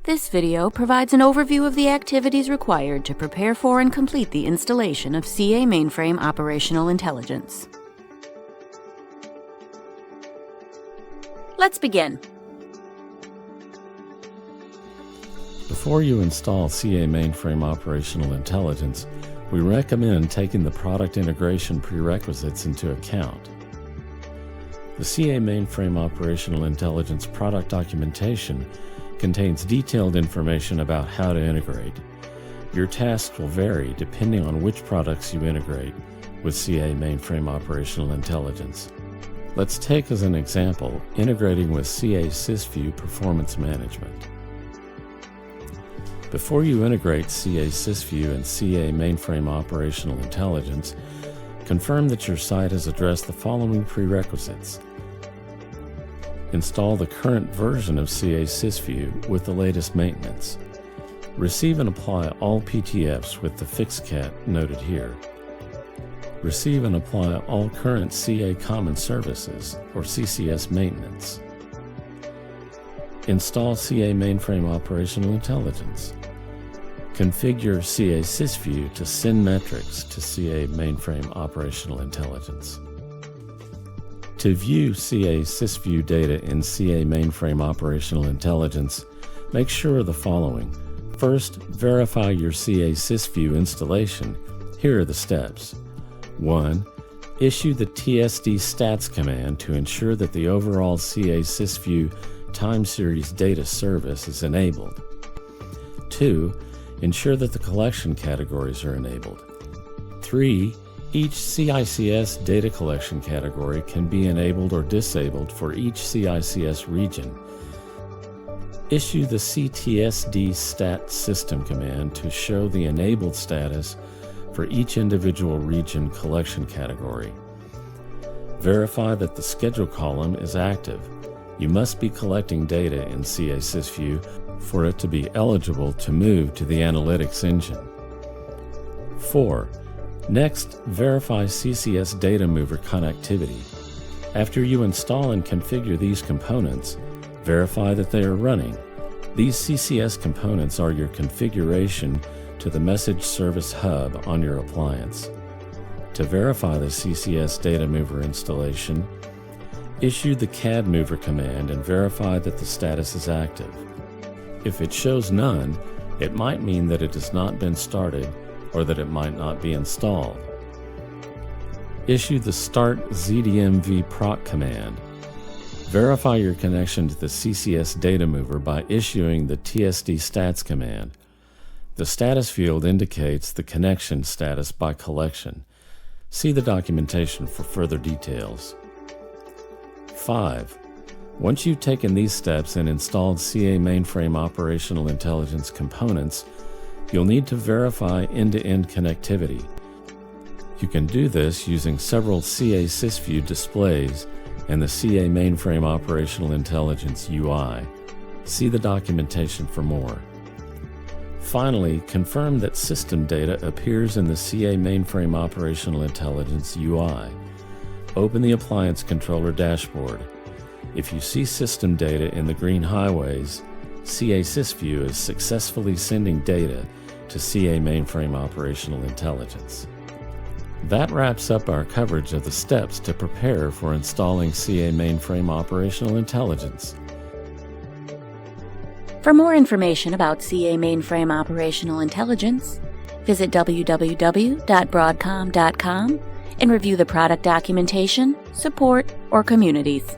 This video provides an overview of the activities required to prepare for and complete the installation of CA Mainframe Operational Intelligence. Let's begin. Before you install CA Mainframe Operational Intelligence, we recommend taking the product integration prerequisites into account. The CA Mainframe Operational Intelligence product documentation contains detailed information about how to integrate. Your tasks will vary depending on which products you integrate with CA Mainframe Operational Intelligence. Let's take as an example integrating with CA SYSVIEW Performance Management. Before you integrate CA SYSVIEW and CA Mainframe Operational Intelligence, confirm that your site has addressed the following prerequisites. Install the current version of CA SYSVIEW with the latest maintenance. Receive and apply all PTFs with the fixcat noted here. Receive and apply all current CA Common Services or CCS maintenance. Install CA Mainframe Operational Intelligence. Configure CA SYSVIEW to send metrics to CA Mainframe Operational Intelligence. To view CA SYSVIEW data in CA Mainframe Operational Intelligence, make sure of the following. First, verify your CA SYSVIEW installation. Here are the steps. 1. Issue the TSD stats command to ensure that the overall CA SYSVIEW time series data service is enabled. 2. Ensure that the collection categories are enabled. 3. Each CICS data collection category can be enabled or disabled for each CICS region. Issue the CTSD stat system command to show the enabled status for each individual region collection category. Verify that the schedule column is active. You must be collecting data in CA SYSVIEW for it to be eligible to move to the analytics engine. 4. Next, verify CCS Data Mover connectivity. After you install and configure these components, verify that they are running. These CCS components are your configuration to the Message Service Hub on your appliance. To verify the CCS Data Mover installation, issue the CAD Mover command and verify that the status is active. If it shows none, it might mean that it has not been started or that it might not be installed. Issue the Start ZDMV proc command. Verify your connection to the CCS Data Mover by issuing the TSD stats command. The status field indicates the connection status by collection. See the documentation for further details. 5. Once you've taken these steps and installed CA Mainframe Operational Intelligence components, you'll need to verify end-to-end connectivity. You can do this using several CA SYSVIEW displays and the CA Mainframe Operational Intelligence UI. See the documentation for more. Finally, confirm that system data appears in the CA Mainframe Operational Intelligence UI. Open the Appliance Controller dashboard. If you see system data in the green highways, CA SYSVIEW is successfully sending data to CA Mainframe Operational Intelligence. That wraps up our coverage of the steps to prepare for installing CA Mainframe Operational Intelligence. For more information about CA Mainframe Operational Intelligence, visit www.broadcom.com and review the product documentation, support, or communities.